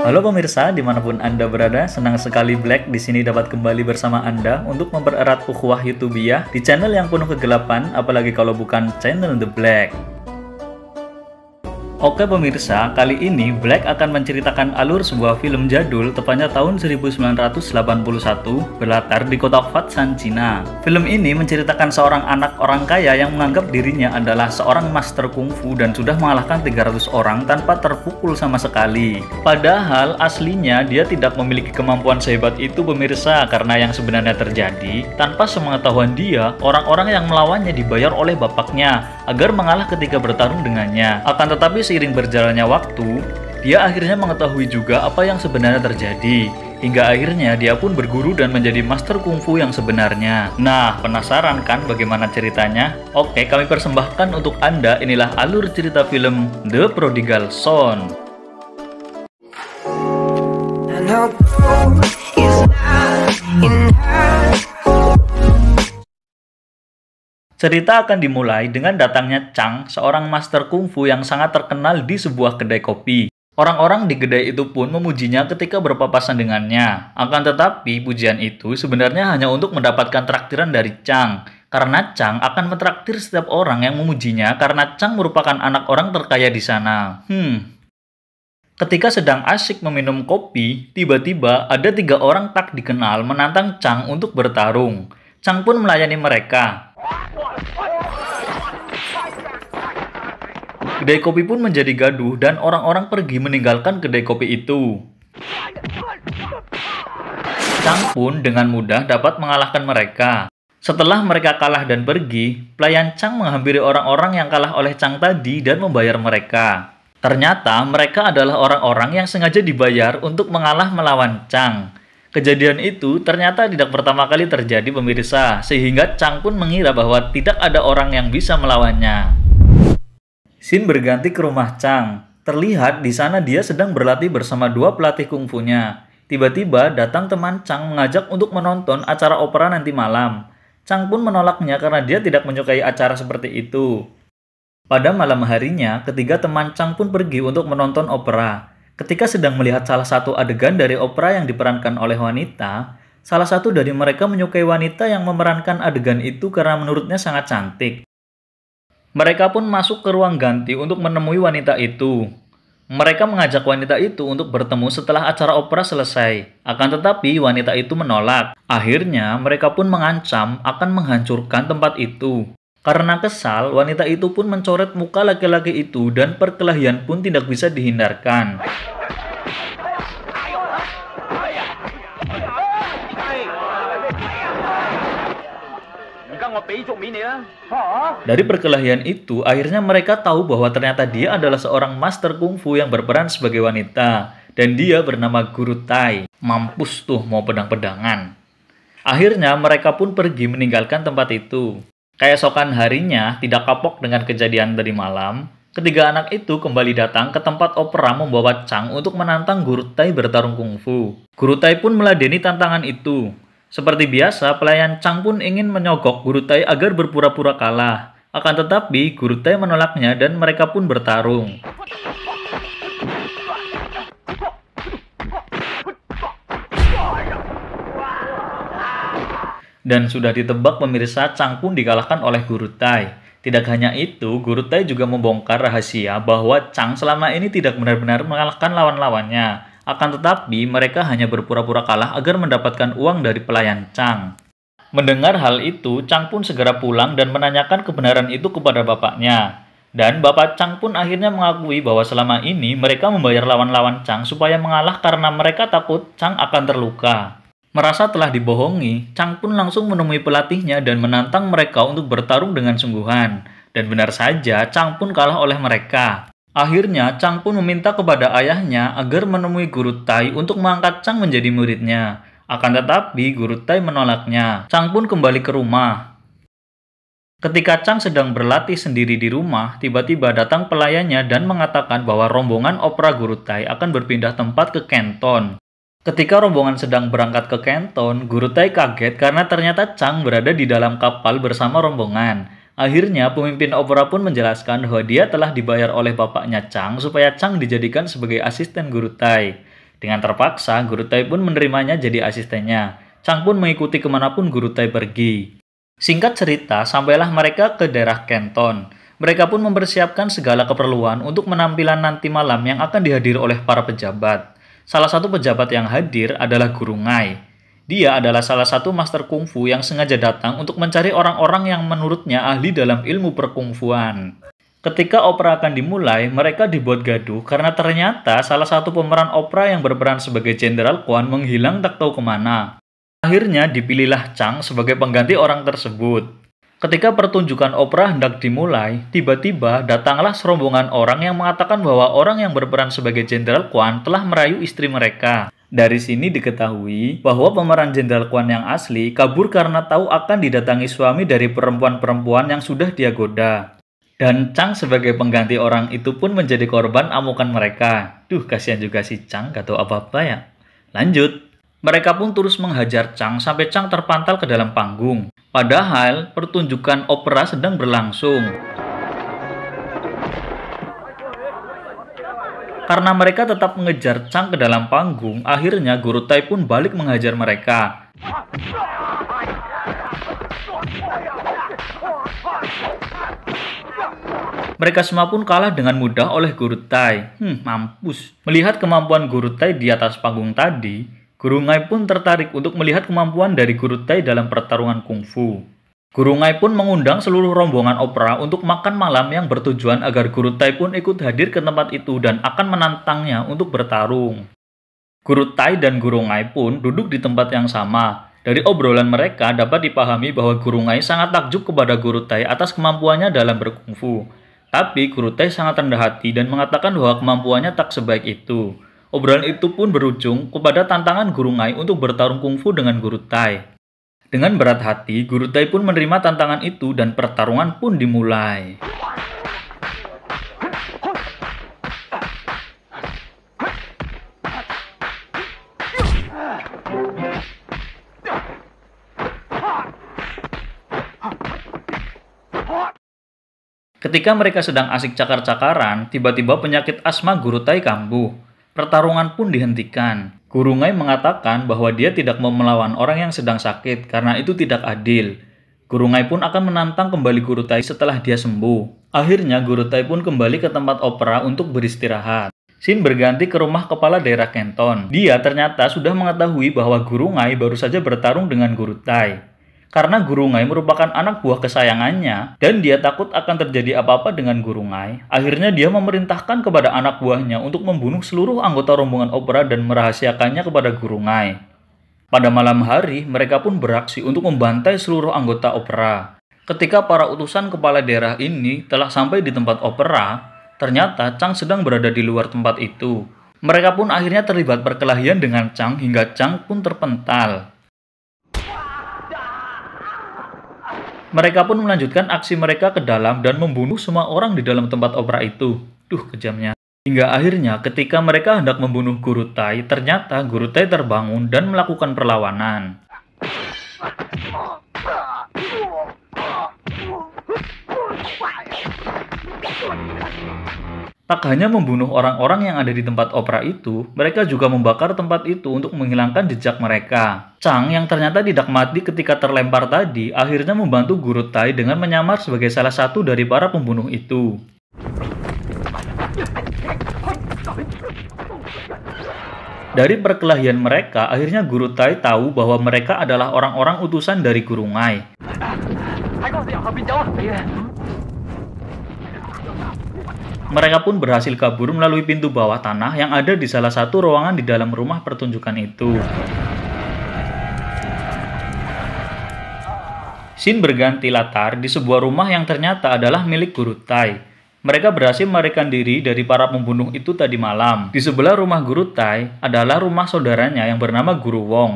Halo pemirsa, dimanapun Anda berada, senang sekali Black di sini dapat kembali bersama Anda untuk mempererat ukhuwah YouTubiah di channel yang penuh kegelapan, apalagi kalau bukan channel The Black. Oke pemirsa, kali ini Black akan menceritakan alur sebuah film jadul tepatnya tahun 1981 berlatar di kota Fatsan, Cina. Film ini menceritakan seorang anak orang kaya yang menganggap dirinya adalah seorang master kungfu dan sudah mengalahkan 300 orang tanpa terpukul sama sekali. Padahal aslinya dia tidak memiliki kemampuan sehebat itu pemirsa, karena yang sebenarnya terjadi, tanpa sepengetahuan dia, orang-orang yang melawannya dibayar oleh bapaknya agar mengalah ketika bertarung dengannya. Akan tetapi seiring berjalannya waktu, dia akhirnya mengetahui juga apa yang sebenarnya terjadi. Hingga akhirnya dia pun berguru dan menjadi master kungfu yang sebenarnya. Nah, penasaran kan bagaimana ceritanya? Oke, kami persembahkan untuk Anda, inilah alur cerita film The Prodigal Son. Cerita akan dimulai dengan datangnya Chang, seorang master kungfu yang sangat terkenal di sebuah kedai kopi. Orang-orang di kedai itu pun memujinya ketika berpapasan dengannya. Akan tetapi, pujian itu sebenarnya hanya untuk mendapatkan traktiran dari Chang. Karena Chang akan mentraktir setiap orang yang memujinya karena Chang merupakan anak orang terkaya di sana. Ketika sedang asyik meminum kopi, tiba-tiba ada 3 orang tak dikenal menantang Chang untuk bertarung. Chang pun melayani mereka. Kedai kopi pun menjadi gaduh dan orang-orang pergi meninggalkan kedai kopi itu. Chang pun dengan mudah dapat mengalahkan mereka. Setelah mereka kalah dan pergi, pelayan Chang menghampiri orang-orang yang kalah oleh Chang tadi dan membayar mereka. Ternyata mereka adalah orang-orang yang sengaja dibayar untuk mengalah melawan Chang. Kejadian itu ternyata tidak pertama kali terjadi pemirsa, sehingga Chang pun mengira bahwa tidak ada orang yang bisa melawannya. Scene berganti ke rumah Chang. Terlihat di sana dia sedang berlatih bersama 2 pelatih kungfunya. Tiba-tiba datang teman Chang mengajak untuk menonton acara opera nanti malam. Chang pun menolaknya karena dia tidak menyukai acara seperti itu. Pada malam harinya, ketiga teman Chang pun pergi untuk menonton opera. Ketika sedang melihat salah satu adegan dari opera yang diperankan oleh wanita, salah satu dari mereka menyukai wanita yang memerankan adegan itu karena menurutnya sangat cantik. Mereka pun masuk ke ruang ganti untuk menemui wanita itu. Mereka mengajak wanita itu untuk bertemu setelah acara opera selesai. Akan tetapi wanita itu menolak. Akhirnya mereka pun mengancam akan menghancurkan tempat itu. Karena kesal, wanita itu pun mencoret muka laki-laki itu dan perkelahian pun tidak bisa dihindarkan. Dari perkelahian itu, akhirnya mereka tahu bahwa ternyata dia adalah seorang master kungfu yang berperan sebagai wanita. Dan dia bernama Guru Tai. Mampus tuh mau pedang-pedangan. Akhirnya mereka pun pergi meninggalkan tempat itu. Keesokan harinya, tidak kapok dengan kejadian tadi malam, ketiga anak itu kembali datang ke tempat opera membawa Chang untuk menantang Guru Tai bertarung kungfu. Guru Tai pun meladeni tantangan itu. Seperti biasa, pelayan Chang pun ingin menyogok Guru Tai agar berpura-pura kalah. Akan tetapi, Guru Tai menolaknya dan mereka pun bertarung. Dan sudah ditebak pemirsa, Chang pun dikalahkan oleh Guru Tai. Tidak hanya itu, Guru Tai juga membongkar rahasia bahwa Chang selama ini tidak benar-benar mengalahkan lawan-lawannya. Akan tetapi, mereka hanya berpura-pura kalah agar mendapatkan uang dari pelayan Chang. Mendengar hal itu, Chang pun segera pulang dan menanyakan kebenaran itu kepada bapaknya. Dan bapak Chang pun akhirnya mengakui bahwa selama ini mereka membayar lawan-lawan Chang supaya mengalah karena mereka takut Chang akan terluka. Merasa telah dibohongi, Chang pun langsung menemui pelatihnya dan menantang mereka untuk bertarung dengan sungguhan. Dan benar saja, Chang pun kalah oleh mereka. Akhirnya, Chang pun meminta kepada ayahnya agar menemui Guru Tai untuk mengangkat Chang menjadi muridnya. Akan tetapi, Guru Tai menolaknya. Chang pun kembali ke rumah. Ketika Chang sedang berlatih sendiri di rumah, tiba-tiba datang pelayannya dan mengatakan bahwa rombongan opera Guru Tai akan berpindah tempat ke Canton. Ketika rombongan sedang berangkat ke Canton, Guru Tai kaget karena ternyata Chang berada di dalam kapal bersama rombongan. Akhirnya, pemimpin opera pun menjelaskan bahwa dia telah dibayar oleh bapaknya Chang supaya Chang dijadikan sebagai asisten Guru Tai. Dengan terpaksa, Guru Tai pun menerimanya jadi asistennya. Chang pun mengikuti kemanapun Guru Tai pergi. Singkat cerita, sampailah mereka ke daerah Canton. Mereka pun mempersiapkan segala keperluan untuk penampilan nanti malam yang akan dihadiri oleh para pejabat. Salah satu pejabat yang hadir adalah Guru Ngai. Dia adalah salah satu master kungfu yang sengaja datang untuk mencari orang-orang yang menurutnya ahli dalam ilmu perkungfuan. Ketika opera akan dimulai, mereka dibuat gaduh karena ternyata salah satu pemeran opera yang berperan sebagai Jenderal Quan menghilang tak tahu kemana. Akhirnya dipilihlah Chang sebagai pengganti orang tersebut. Ketika pertunjukan opera hendak dimulai, tiba-tiba datanglah serombongan orang yang mengatakan bahwa orang yang berperan sebagai Jenderal Quan telah merayu istri mereka. Dari sini diketahui bahwa pemeran Jenderal Quan yang asli kabur karena tahu akan didatangi suami dari perempuan-perempuan yang sudah dia goda. Dan Chang sebagai pengganti orang itu pun menjadi korban amukan mereka. Duh, kasihan juga si Chang, gak tahu apa-apa ya. Lanjut. Mereka pun terus menghajar Chang sampai Chang terpantal ke dalam panggung. Padahal pertunjukan opera sedang berlangsung. Karena mereka tetap mengejar Chang ke dalam panggung, akhirnya Guru Tai pun balik menghajar mereka. Mereka semua pun kalah dengan mudah oleh Guru Tai. Mampus. Melihat kemampuan Guru Tai di atas panggung tadi, Guru Ngai pun tertarik untuk melihat kemampuan dari Guru Tai dalam pertarungan kungfu. Guru Ngai pun mengundang seluruh rombongan opera untuk makan malam yang bertujuan agar Guru Tai pun ikut hadir ke tempat itu dan akan menantangnya untuk bertarung. Guru Tai dan Guru Ngai pun duduk di tempat yang sama. Dari obrolan mereka dapat dipahami bahwa Guru Ngai sangat takjub kepada Guru Tai atas kemampuannya dalam berkungfu. Tapi Guru Tai sangat rendah hati dan mengatakan bahwa kemampuannya tak sebaik itu. Obrolan itu pun berujung kepada tantangan Guru Ngai untuk bertarung kungfu dengan Guru Tai. Dengan berat hati, Guru Tai pun menerima tantangan itu dan pertarungan pun dimulai. Ketika mereka sedang asik cakar-cakaran, tiba-tiba penyakit asma Guru Tai kambuh. Pertarungan pun dihentikan. Guru Ngai mengatakan bahwa dia tidak mau melawan orang yang sedang sakit karena itu tidak adil. Guru Ngai pun akan menantang kembali Guru Tai setelah dia sembuh. Akhirnya Guru Tai pun kembali ke tempat opera untuk beristirahat. Scene berganti ke rumah kepala daerah Canton. Dia ternyata sudah mengetahui bahwa Guru Ngai baru saja bertarung dengan Guru Tai. Karena Guru Ngai merupakan anak buah kesayangannya dan dia takut akan terjadi apa-apa dengan Guru Ngai, akhirnya dia memerintahkan kepada anak buahnya untuk membunuh seluruh anggota rombongan opera dan merahasiakannya kepada Guru Ngai. Pada malam hari, mereka pun beraksi untuk membantai seluruh anggota opera. Ketika para utusan kepala daerah ini telah sampai di tempat opera, ternyata Chang sedang berada di luar tempat itu. Mereka pun akhirnya terlibat perkelahian dengan Chang hingga Chang pun terpental. Mereka pun melanjutkan aksi mereka ke dalam dan membunuh semua orang di dalam tempat opera itu. Duh, kejamnya. Hingga akhirnya ketika mereka hendak membunuh Guru Tai, ternyata Guru Tai terbangun dan melakukan perlawanan. Tak hanya membunuh orang-orang yang ada di tempat opera itu, mereka juga membakar tempat itu untuk menghilangkan jejak mereka. Chang yang ternyata tidak mati ketika terlempar tadi, akhirnya membantu Guru Tai dengan menyamar sebagai salah satu dari para pembunuh itu. Dari perkelahian mereka, akhirnya Guru Tai tahu bahwa mereka adalah orang-orang utusan dari Guru Ngai. Mereka pun berhasil kabur melalui pintu bawah tanah yang ada di salah satu ruangan di dalam rumah pertunjukan itu. Scene berganti latar di sebuah rumah yang ternyata adalah milik Guru Tai. Mereka berhasil melarikan diri dari para pembunuh itu tadi malam. Di sebelah rumah Guru Tai adalah rumah saudaranya yang bernama Guru Wong.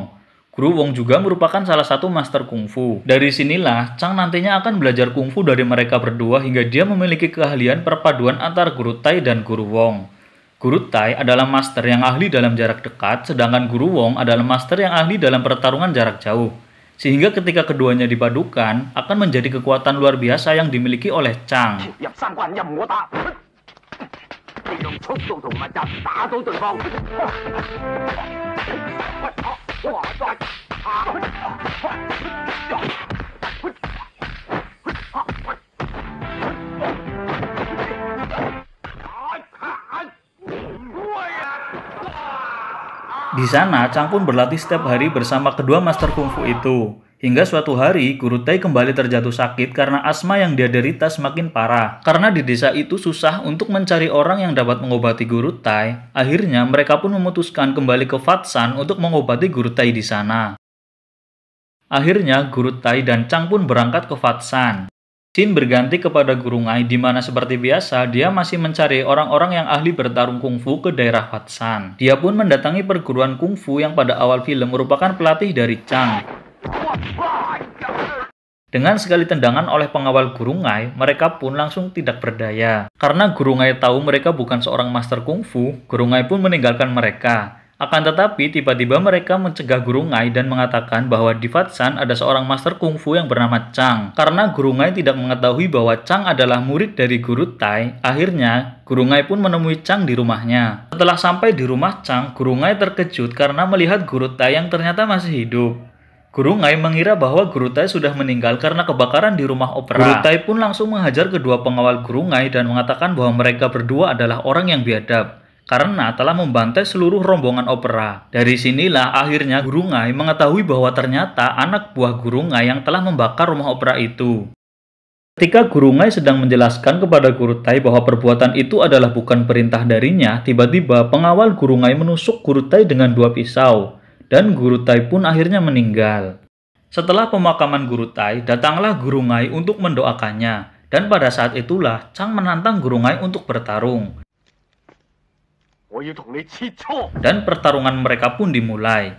Guru Wong juga merupakan salah satu master kungfu. Dari sinilah, Chang nantinya akan belajar kungfu dari mereka berdua hingga dia memiliki keahlian perpaduan antara Guru Tai dan Guru Wong. Guru Tai adalah master yang ahli dalam jarak dekat, sedangkan Guru Wong adalah master yang ahli dalam pertarungan jarak jauh. Sehingga ketika keduanya dipadukan, akan menjadi kekuatan luar biasa yang dimiliki oleh Chang. 用速度同密集打倒對方。Di sana, Chang pun berlatih setiap hari bersama kedua master kungfu itu. Hingga suatu hari, Guru Tai kembali terjatuh sakit karena asma yang dia derita semakin parah. Karena di desa itu susah untuk mencari orang yang dapat mengobati Guru Tai, akhirnya mereka pun memutuskan kembali ke Fatsan untuk mengobati Guru Tai di sana. Akhirnya, Guru Tai dan Chang pun berangkat ke Fatsan. Shin berganti kepada Guru Ngai di mana seperti biasa dia masih mencari orang-orang yang ahli bertarung kungfu ke daerah Fatsan. Dia pun mendatangi perguruan kungfu yang pada awal film merupakan pelatih dari Chang. Dengan sekali tendangan oleh pengawal Guru Ngai, mereka pun langsung tidak berdaya. Karena Guru Ngai tahu mereka bukan seorang master kungfu, Guru Ngai pun meninggalkan mereka. Akan tetapi, tiba-tiba mereka mencegah Guru Ngai dan mengatakan bahwa di Fatsan ada seorang master kungfu yang bernama Chang. Karena Guru Ngai tidak mengetahui bahwa Chang adalah murid dari Guru Tai, akhirnya Guru Ngai pun menemui Chang di rumahnya. Setelah sampai di rumah Chang, Guru Ngai terkejut karena melihat Guru Tai yang ternyata masih hidup. Guru Ngai mengira bahwa Guru Tai sudah meninggal karena kebakaran di rumah opera. Guru Tai pun langsung menghajar kedua pengawal Guru Ngai dan mengatakan bahwa mereka berdua adalah orang yang biadab karena telah membantai seluruh rombongan opera. Dari sinilah akhirnya Guru Ngai mengetahui bahwa ternyata anak buah Guru Ngai yang telah membakar rumah opera itu. Ketika Guru Ngai sedang menjelaskan kepada Guru Tai bahwa perbuatan itu adalah bukan perintah darinya, tiba-tiba pengawal Guru Ngai menusuk Guru Tai dengan 2 pisau, dan Guru Tai pun akhirnya meninggal. Setelah pemakaman Guru Tai, datanglah Guru Ngai untuk mendoakannya, dan pada saat itulah Chang menantang Guru Ngai untuk bertarung. Dan pertarungan mereka pun dimulai.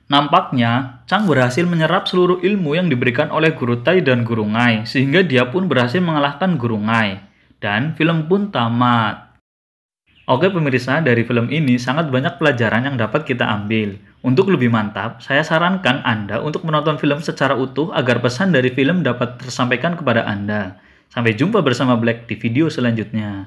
Nampaknya, Chang berhasil menyerap seluruh ilmu yang diberikan oleh Guru Tai dan Guru Ngai, sehingga dia pun berhasil mengalahkan Guru Ngai. Dan film pun tamat. Oke pemirsa, dari film ini sangat banyak pelajaran yang dapat kita ambil. Untuk lebih mantap, saya sarankan Anda untuk menonton film secara utuh agar pesan dari film dapat tersampaikan kepada Anda. Sampai jumpa bersama Black di video selanjutnya.